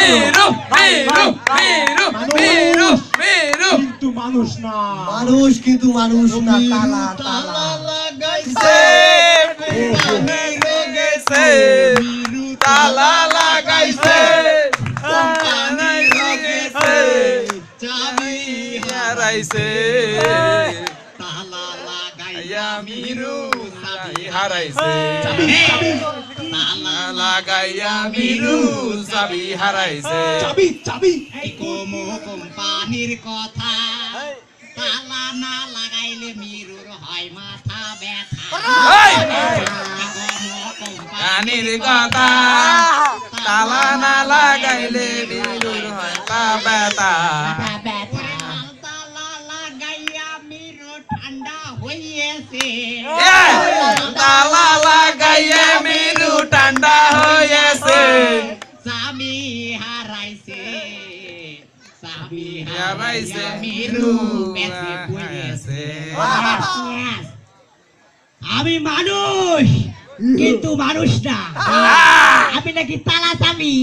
মেরু মেরু মেরু মেরু মেরু কিন্তু মানুষ না মানুষ কিন্তু মানুষ না তালা তালা তালা লাগাইছে গেছে তালা লাগাইছে চাবি হারাইছে তালা ইয়া লাগাইয়া মিরু চাবি হারাইছে তালা লাগাইয়া মিরু চাবি হারাইছে চাবি চাবি এই কোম্পানির কথা তালা না লাগাইলে মিরুর হয় মাথা ব্যথা কানির কথা তালা না লাগাইলে মিরুর হয় পা ব্যথা তালা লাগাইয়া মিরু ঠান্ডা হইয়েছে তালা লাগাইয়া মিরু ঠান্ডা হয়েছে চাবি হারাইছে চাবি হারাইছে মিরু বেঁচে পড়েছে আমি মানুষ কিন্তু মানুষ না আমি নাকি তালা চাবি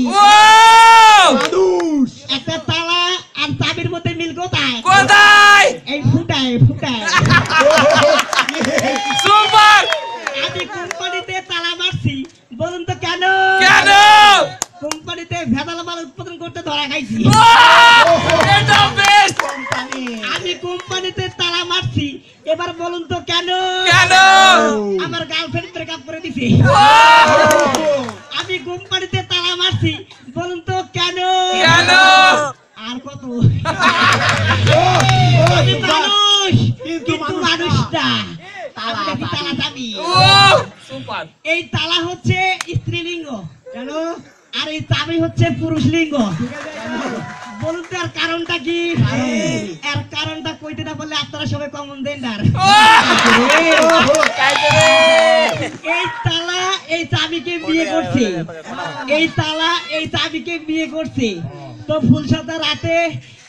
মানুষ একটা তালা আর চাবির মধ্যে মিল কোথায় কোথায় এই ফুটায় ফুটায় সুপার আমি কোম্পানিতে তালা মারছি বলুন তো কেন কেন কোম্পানিতে ভেজাল মাল উৎপাদন করতে ধরা খাইছি এটা বেস্ট আমি কোম্পানিতে তালা মারছি এবার বলুন তো কেন কেন আমার গার্লফ্রেন্ড ব্রেকআপ করে দিছে আমি কোম্পানিতে তালা মারছি বলুন তো কেন কেন আর কত আমি মানুষ কিন্তু মানুষ না আমি নাকি তালা চাবি সুপার এই তালা হচ্ছে স্ত্রীলিঙ্গ কেন আর এই চাবি হচ্ছে পুরুষ লিঙ্গ বলুন তো এর কারণটা কি এর কারণটা কইতে না বললে আপনারা সবাই কমন দেন্ডার এই তালা এই চাবিকে বিয়ে করছে এই তালা এই চাবিকে বিয়ে করছে তো ফুলসাদা রাতে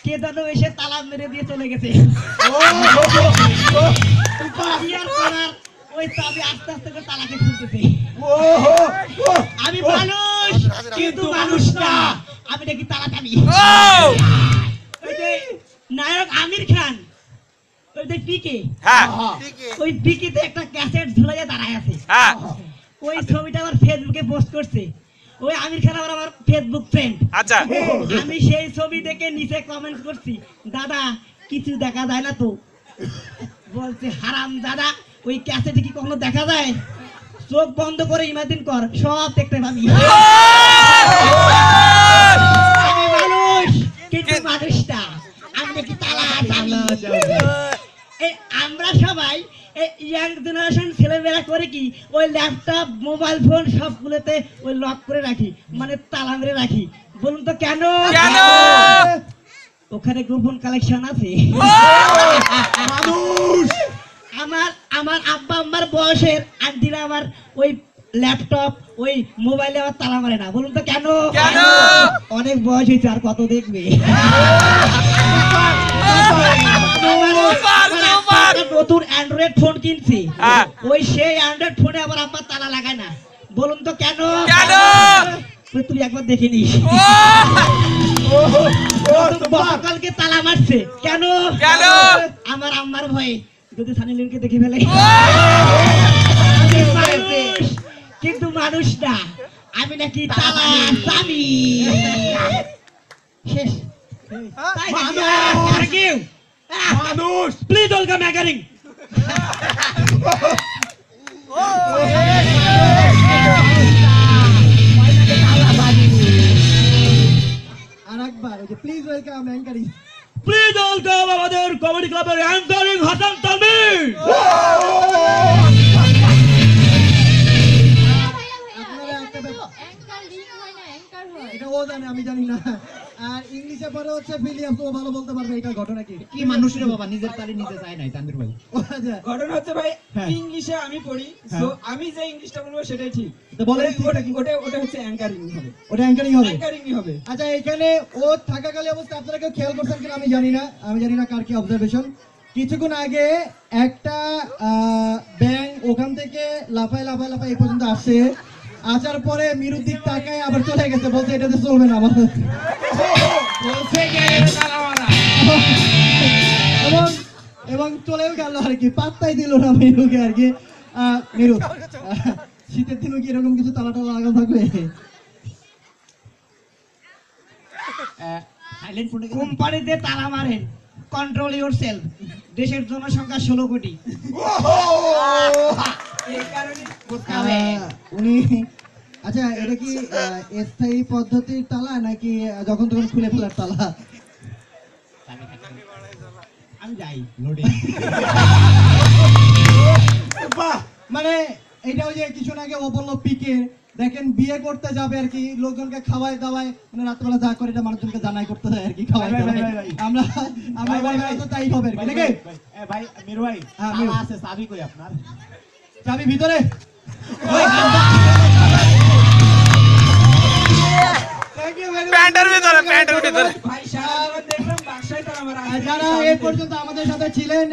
কে যেন এসে তালা মেরে দিয়ে চলে গেছে বিয়ার করার ওই চাবি আস্তে আস্তে করে তালাকে খুলতেছে আমি মানুষ কিন্তু মানুষ না আমি নাকি তালা চাবি ওই যে নায়ক আমির খান ওই যে পিকে হ্যাঁ ওই পিকেতে একটা ক্যাসেট ঝুলাইয়া দাঁড়ায় আছে হ্যাঁ ওই ছবিটা আবার ফেসবুকে পোস্ট করছে ওই আমির খান আবার আমার ফেসবুক ফ্রেন্ড আচ্ছা আমি সেই ছবি দেখে নিচে কমেন্ট করছি দাদা কিছু দেখা যায় না তো বলছে হারাম দাদা ওই ক্যাসেটে কি কখনো দেখা যায় চোখ বন্ধ করে ইমাজিন কর সব দেখতে পাবি আমি মানুষ কিন্তু মানুষ না আমি নাকি তালা চাবি এই আমরা সবাই ইয়াং জেনারেশন ছেলেমেয়েরা করে কি ওই ল্যাপটপ মোবাইল ফোন সবগুলোতে ওই লক করে রাখি মানে তালা মেরে রাখি বলুন তো কেন কেন ওখানে গোপন কালেকশন আছে মানুষ আমার আমার আব্বা আম্মার বয়সের আন্টিরা আমার ওই ল্যাপটপ ওই মোবাইলে আবার তালা মারে না বলুন তো কেন কেন? অনেক বয়স হয়েছে আর কত দেখবে নতুন অ্যান্ড্রয়েড ফোন কিনছি হ্যাঁ। ওই সেই অ্যান্ড্রয়েড ফোনে আবার আব্বা তালা লাগায় না বলুন তো কেন কেন? তুই একবার দেখে নিস গতকালকে তালা মারছে কেন কেন? আমার আম্মার ভয়ে যদি সানি লিওনকে দেখে ফেলে মানুষ কিন্তু মানুষ না আমি নাকি তালা চাবি শেষ মানুষ প্লিজ ওয়েলকাম ম্যাগারিং আরেকবার ওই যে please welcome anchoring please welcome আমাদের কমেডি ক্লাবের অ্যাঙ্কারিং হাসান তানভীর আপনারা একটা এটা ও জানে আমি জানি না আর ইংলিশে পরে হচ্ছে ফিলিয়াম তো ভালো বলতে পারবে এটা ঘটনা কি কি মানুষ রে বাবা নিজের তালি নিতে চায় নাই তানভীর ভাই ও আচ্ছা ঘটনা হচ্ছে ভাই হ্যাঁ। ইংলিশে আমি পড়ি হ্যাঁ। তো আমি যে ইংলিশটা বলবো সেটাই ঠিক তো বলেন ওটা ওটা হচ্ছে অ্যাঙ্কারিং হবে ওটা অ্যাঙ্কারিং হবে অ্যাঙ্কারিংই হবে আচ্ছা এখানে ও থাকাকালী অবস্থা আপনারা কেউ খেয়াল করছেন কিনা আমি জানি না কার কি অবজারভেশন কিছুক্ষণ আগে একটা ব্যাং ওখান থেকে লাফায় এই পর্যন্ত আসছে আসার পরে মিরুর দিক তাকায় আবার চলে গেছে, বলছে এটাতে চলবে না আমার। বলছে কে তালা মারা এবং এবং চলেও গেল আর কি, পাত্তাই দিল না মিরুকে আর কি। মিরু, শীতের দিনও কি এরকম কিছু তালা টালা লাগানো থাকবে? কোম্পানিতে তালা মারেন, কন্ট্রোল ইউর সেলফ। দেশের জনসংখ্যা 16 কোটি। এই কারণে উনি আচ্ছা, এটা কি স্থায়ী পদ্ধতির তালা নাকি যখন তখন খুলে ফেলার তালা? আমি যাই। বাহ মানে এটা ওই যে কিছুদিন আগে ও বললো পিকে, দেখেন বিয়ে করতে যাবে আর কি, লোকজনকে খাওয়ায় দাওয়ায়, মানে রাত্রেবেলা যা করে এটা মানুষজনকে জানাই করতে হয় আর কি, খাওয়াই ভাই, ভাই, দাওয়াই। ভাই, ভাই। আমরা ভাই, ভাই, ভাই ভাই। তো তাই হবে আর কি, নাকি? ভাই মিরু ভাই, হ্যাঁ, মিরু। তালা আছে, চাবি কই আপনার? চাবি ভিতরে। Thank you very much. প্যান্টের ভিতরে, প্যান্টের ভিতরে। ভাই সারা জীবন দেখলাম বাসায় তালা মারা। যারা এই পর্যন্ত আমাদের সাথে ছিলেন